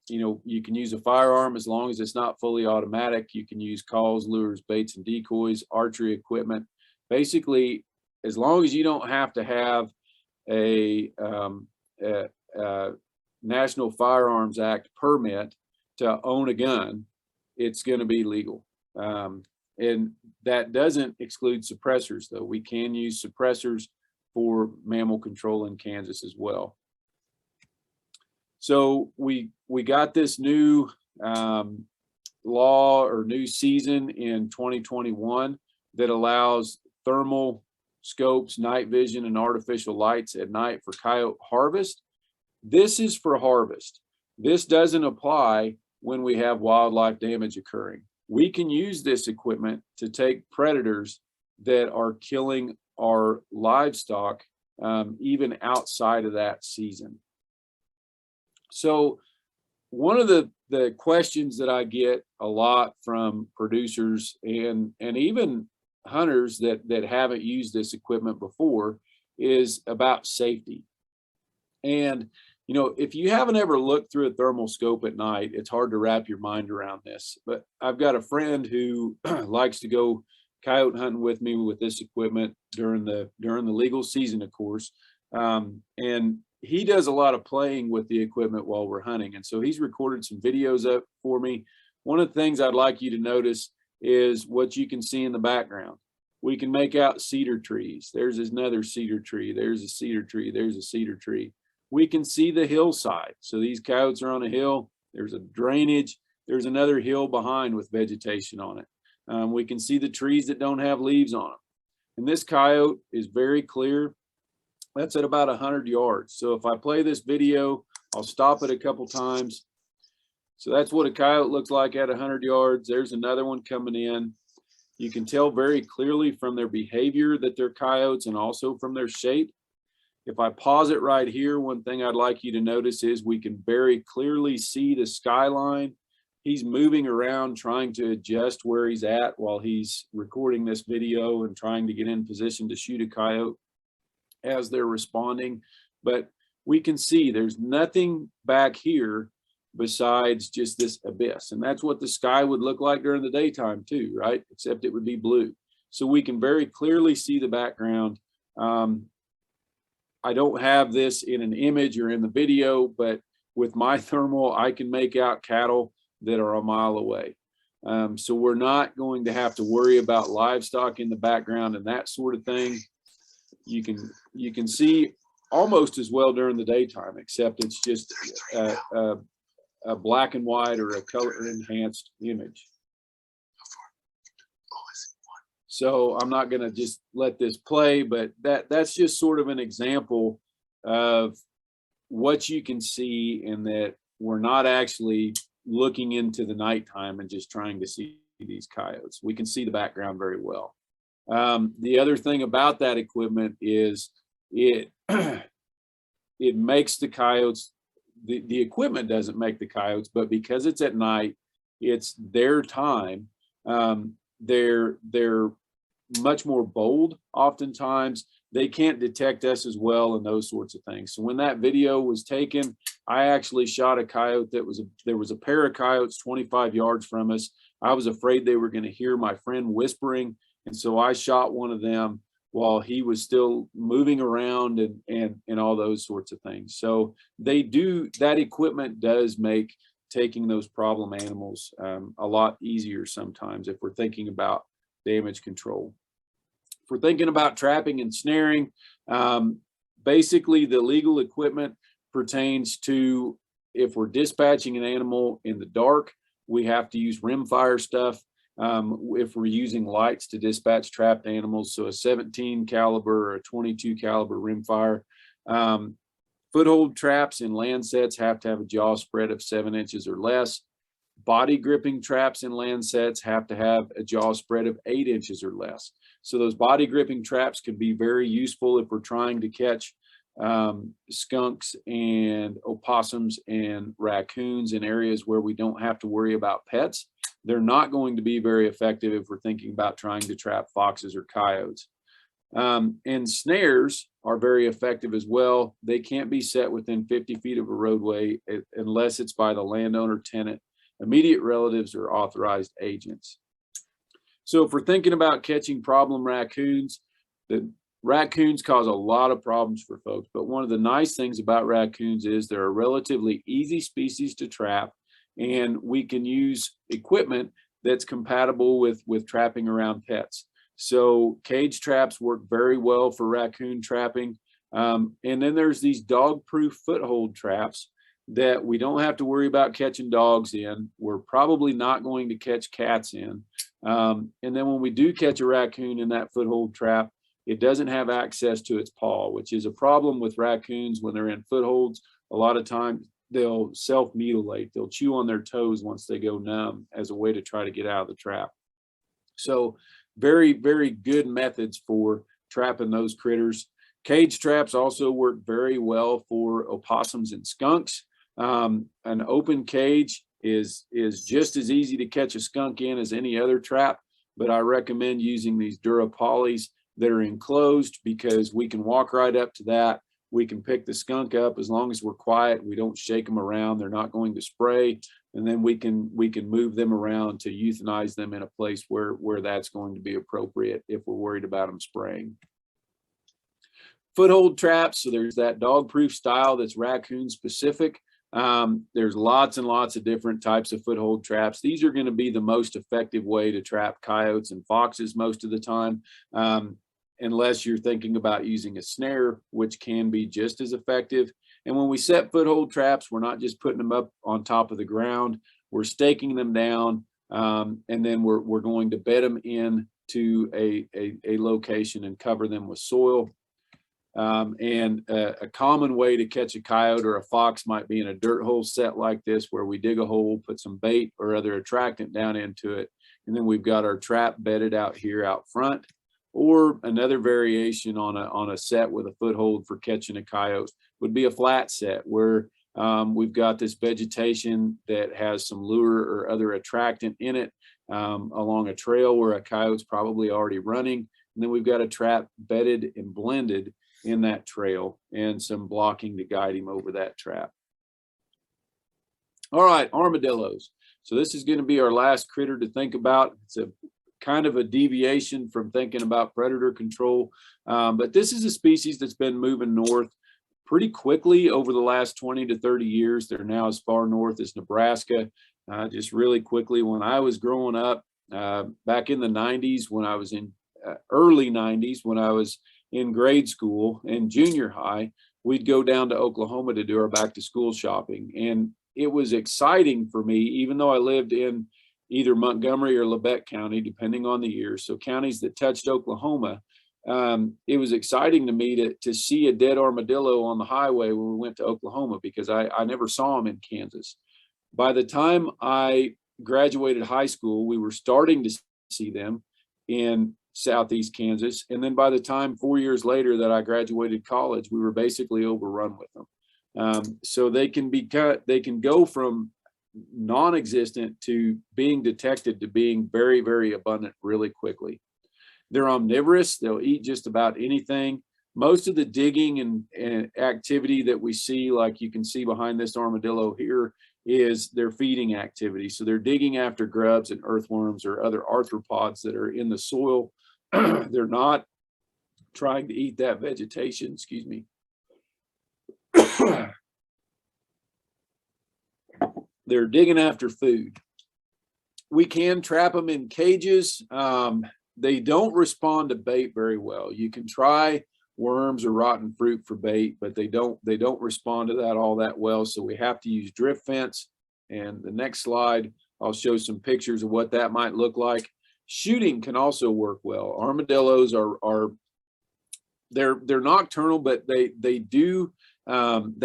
you know, you can use a firearm as long as it's not fully automatic. You can use calls, lures, baits, and decoys, archery equipment. Basically, as long as you don't have to have a National Firearms Act permit to own a gun, it's going to be legal. And that doesn't exclude suppressors, though. We can use suppressors for mammal control in Kansas as well. So we got this new law or new season in 2021 that allows thermal scopes, night vision, and artificial lights at night for coyote harvest. This is for harvest. This doesn't apply when we have wildlife damage occurring. We can use this equipment to take predators that are killing our livestock even outside of that season. So one of the questions that I get a lot from producers and even hunters that haven't used this equipment before is about safety. And you know, if you haven't ever looked through a thermal scope at night, it's hard to wrap your mind around this. But I've got a friend who likes to go coyote hunting with me with this equipment during the legal season, of course. And he does a lot of playing with the equipment while we're hunting. And so he's recorded some videos up for me. One of the things I'd like you to notice is what you can see in the background. We can make out cedar trees. There's another cedar tree. There's a cedar tree. There's a cedar tree. We can see the hillside. So these coyotes are on a hill. There's a drainage. There's another hill behind with vegetation on it. We can see the trees that don't have leaves on them. And this coyote is very clear. That's at about 100 yards. So if I play this video, I'll stop it a couple times. So that's what a coyote looks like at 100 yards. There's another one coming in. You can tell very clearly from their behavior that they're coyotes and also from their shape. If I pause it right here, one thing I'd like you to notice is we can very clearly see the skyline. He's moving around trying to adjust where he's at while he's recording this video and trying to get in position to shoot a coyote as they're responding. But we can see there's nothing back here besides just this abyss. And that's what the sky would look like during the daytime too, right? Except it would be blue. So we can very clearly see the background. I don't have this in an image or in the video, but with my thermal, I can make out cattle that are a mile away. So we're not going to have to worry about livestock in the background and that sort of thing. You can see almost as well during the daytime, except it's just a black and white or a color enhanced image. So I'm not going to just let this play, but that's just sort of an example of what you can see, and that we're not actually looking into the nighttime and just trying to see these coyotes. We can see the background very well. The other thing about that equipment is it makes the coyotes, the equipment doesn't make the coyotes, but because it's at night, it's their time. They're much more bold. Oftentimes they can't detect us as well and those sorts of things. So when that video was taken, I actually shot a coyote there was a pair of coyotes 25 yards from us. I was afraid they were going to hear my friend whispering, and so I shot one of them while he was still moving around and all those sorts of things. So that equipment does make taking those problem animals a lot easier sometimes if we're thinking about damage control. If we're thinking about trapping and snaring, basically the legal equipment pertains to if we're dispatching an animal in the dark, we have to use rimfire stuff. if we're using lights to dispatch trapped animals. So a 17 caliber or a 22 caliber rimfire. Foothold traps in land sets have to have a jaw spread of 7 inches or less. Body gripping traps in land sets have to have a jaw spread of 8 inches or less. So those body gripping traps can be very useful if we're trying to catch skunks and opossums and raccoons in areas where we don't have to worry about pets. They're not going to be very effective if we're thinking about trying to trap foxes or coyotes. And snares are very effective as well. They can't be set within 50 feet of a roadway unless it's by the landowner, tenant, immediate relatives, or authorized agents. So if we're thinking about catching problem raccoons, the raccoons cause a lot of problems for folks. But one of the nice things about raccoons is they're a relatively easy species to trap, and we can use equipment that's compatible with trapping around pets. So cage traps work very well for raccoon trapping. And then there's these dog-proof foothold traps that we don't have to worry about catching dogs in. We're probably not going to catch cats in. And then when we do catch a raccoon in that foothold trap, it doesn't have access to its paw, which is a problem with raccoons when they're in footholds. A lot of times they'll self-mutilate. They'll chew on their toes once they go numb as a way to try to get out of the trap. So very, very good methods for trapping those critters. Cage traps also work very well for opossums and skunks. An open cage is just as easy to catch a skunk in as any other trap, but I recommend using these Durapolys that are enclosed because we can walk right up to that. We can pick the skunk up as long as we're quiet. We don't shake them around. They're not going to spray. And then we can move them around to euthanize them in a place where that's going to be appropriate if we're worried about them spraying. Foothold traps, so there's that dog-proof style that's raccoon specific. There's lots and lots of different types of foothold traps. These are going to be the most effective way to trap coyotes and foxes most of the time, unless you're thinking about using a snare, which can be just as effective. And when we set foothold traps, we're not just putting them up on top of the ground, we're staking them down, and then we're going to bed them in to a location and cover them with soil. And a common way to catch a coyote or a fox might be in a dirt hole set like this, where we dig a hole, put some bait or other attractant down into it, and then we've got our trap bedded out here out front. Or another variation on a set with a foothold for catching a coyote would be a flat set where we've got this vegetation that has some lure or other attractant in it along a trail where a coyote's probably already running. And then we've got a trap bedded and blended in that trail and some blocking to guide him over that trap. All right, armadillos. So this is going to be our last critter to think about. It's a kind of a deviation from thinking about predator control, but this is a species that's been moving north pretty quickly over the last 20 to 30 years. They're now as far north as Nebraska. Just really quickly, when I was growing up back in the 90s, when I was in early 90s, when I was in grade school and junior high, we'd go down to Oklahoma to do our back to school shopping. And it was exciting for me, even though I lived in either Montgomery or Lebec County, depending on the year. So counties that touched Oklahoma, it was exciting to me to see a dead armadillo on the highway when we went to Oklahoma, because I never saw them in Kansas. By the time I graduated high school, we were starting to see them in Southeast Kansas. And then by the time 4 years later that I graduated college, we were basically overrun with them. So they can go from non-existent to being detected to being very, very abundant really quickly. They're omnivorous. They'll eat just about anything. Most of the digging and activity that we see, like you can see behind this armadillo here, is their feeding activity. So they're digging after grubs and earthworms or other arthropods that are in the soil. They're not trying to eat that vegetation, excuse me. They're digging after food. We can trap them in cages. They don't respond to bait very well. You can try worms or rotten fruit for bait, but they don't respond to that all that well. So we have to use drift fence. And the next slide, I'll show some pictures of what that might look like. Shooting can also work well. Armadillos they're nocturnal, but they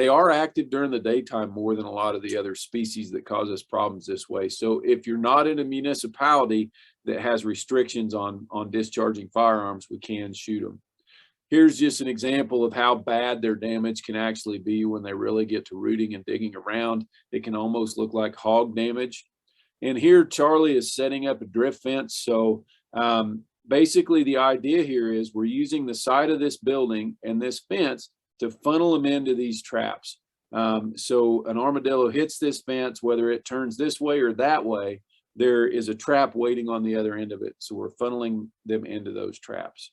are active during the daytime more than a lot of the other species that cause us problems this way. So if you're not in a municipality that has restrictions on discharging firearms, we can shoot them. Here's just an example of how bad their damage can actually be when they really get to rooting and digging around. It can almost look like hog damage. And here Charlie is setting up a drift fence. So basically the idea here is we're using the side of this building and this fence to funnel them into these traps. So an armadillo hits this fence, whether it turns this way or that way, there is a trap waiting on the other end of it. So we're funneling them into those traps.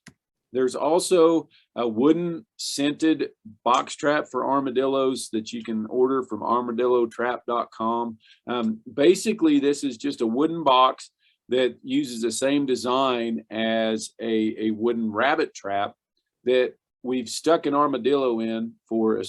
There's also a wooden scented box trap for armadillos that you can order from armadillotrap.com. Basically, this is just a wooden box that uses the same design as a wooden rabbit trap that we've stuck an armadillo in for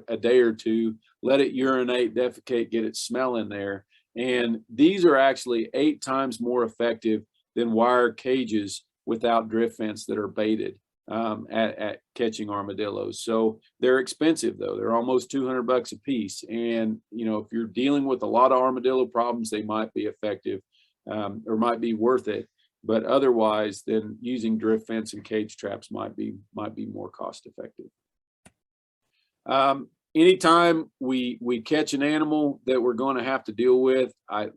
a day or two, let it urinate, defecate, get its smell in there. And these are actually 8 times more effective than wire cages without drift fence that are baited at catching armadillos. So they're expensive though. They're almost $200 a piece. And if you're dealing with a lot of armadillo problems, they might be effective or might be worth it. But otherwise, then using drift fence and cage traps might be more cost effective. Anytime we catch an animal that we're going to have to deal with,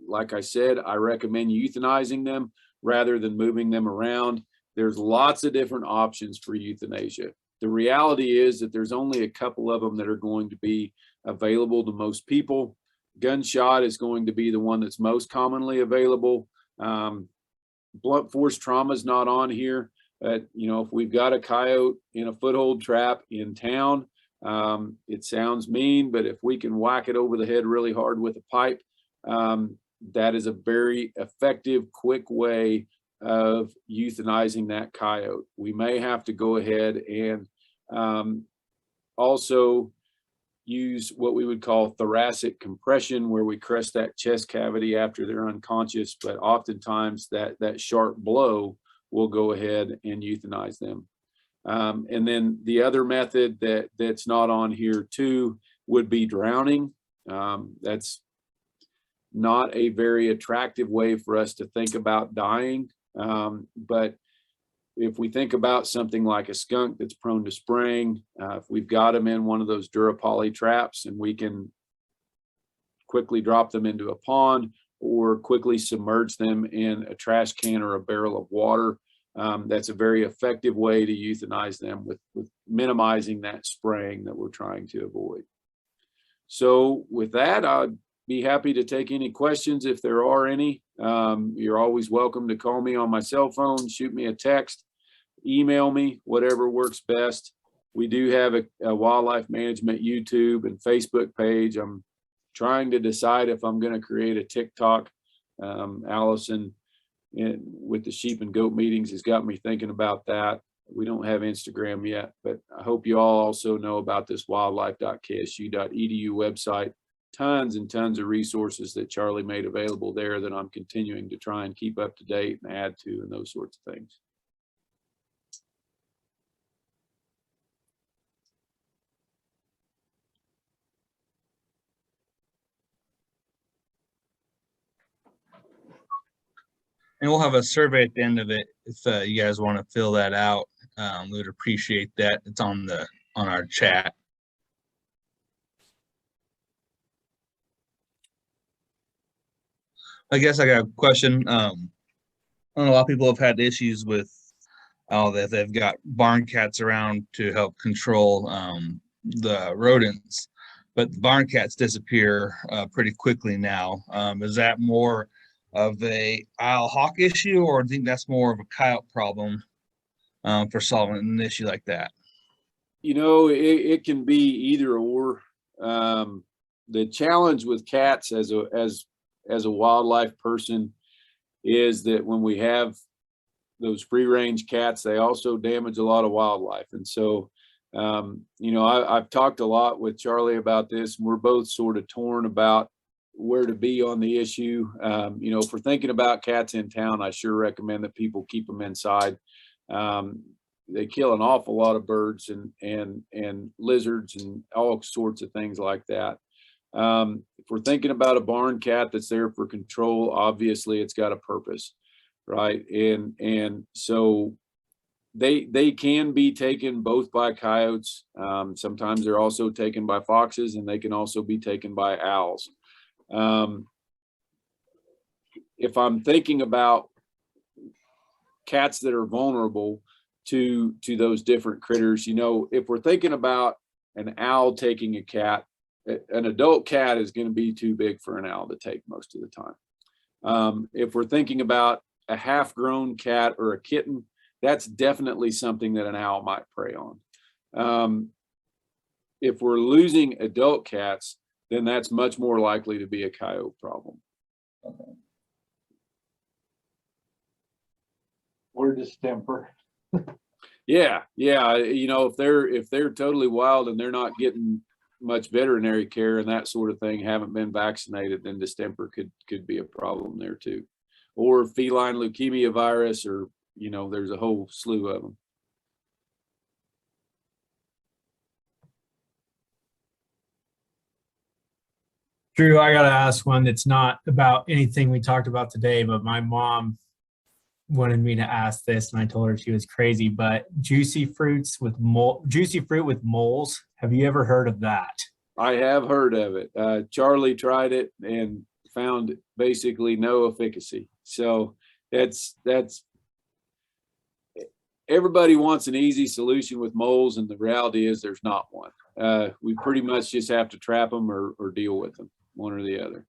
like I said, I recommend euthanizing them rather than moving them around. There's lots of different options for euthanasia. The reality is that there's only a couple of them that are going to be available to most people. Gunshot is going to be the one that's most commonly available. Blunt force trauma is not on here. But, if we've got a coyote in a foothold trap in town, it sounds mean, but if we can whack it over the head really hard with a pipe, that is a very effective, quick way of euthanizing that coyote. We may have to go ahead and also use what we would call thoracic compression, where we crush that chest cavity after they're unconscious, but oftentimes that sharp blow will go ahead and euthanize them. And then the other method that's not on here too would be drowning. That's not a very attractive way for us to think about dying. But if we think about something like a skunk that's prone to spraying, if we've got them in one of those Durapoly traps and we can quickly drop them into a pond or quickly submerge them in a trash can or a barrel of water, that's a very effective way to euthanize them with minimizing that spraying that we're trying to avoid. So with that, I'd be happy to take any questions if there are any. You're always welcome to call me on my cell phone, shoot me a text, email me, whatever works best. We do have a wildlife management YouTube and Facebook page. I'm trying to decide if I'm going to create a TikTok. Allison, with the sheep and goat meetings, has got me thinking about that. We don't have Instagram yet, but I hope you all also know about this wildlife.ksu.edu website. Tons and tons of resources that Charlie made available there that I'm continuing to try and keep up to date and add to and those sorts of things. And we'll have a survey at the end of it if you guys want to fill that out. We would appreciate that. It's on our chat. I guess I got a question. I know a lot of people have had issues with that they've got barn cats around to help control the rodents, but the barn cats disappear pretty quickly now. Is that more of a owl hawk issue, or do you think that's more of a coyote problem for solving an issue like that? It can be either or. The challenge with cats as a wildlife person is that when we have those free range cats, they also damage a lot of wildlife. And so, I've talked a lot with Charlie about this, and we're both sort of torn about where to be on the issue. You know, if we're thinking about cats in town, I sure recommend that people keep them inside. They kill an awful lot of birds and lizards and all sorts of things like that. If we're thinking about a barn cat that's there for control, obviously it's got a purpose, right? And so they can be taken both by coyotes. Sometimes they're also taken by foxes, and they can also be taken by owls. If I'm thinking about cats that are vulnerable to those different critters, you know, if we're thinking about an owl taking a cat, an adult cat is going to be too big for an owl to take most of the time. If we're thinking about a half-grown cat or a kitten, that's definitely something that an owl might prey on. If we're losing adult cats, then that's much more likely to be a coyote problem. Okay. Or distemper. Yeah, you know, if they're totally wild and they're not getting much veterinary care and that sort of thing, haven't been vaccinated, then distemper could be a problem there too, or feline leukemia virus, or you know, there's a whole slew of them. Drew, I got to ask one that's not about anything we talked about today, but my mom wanted me to ask this and I told her she was crazy, but juicy fruit with moles. Have you ever heard of that? I have heard of it. Charlie tried it and found basically no efficacy. So that's everybody wants an easy solution with moles, and the reality is there's not one. We pretty much just have to trap them or deal with them, one or the other.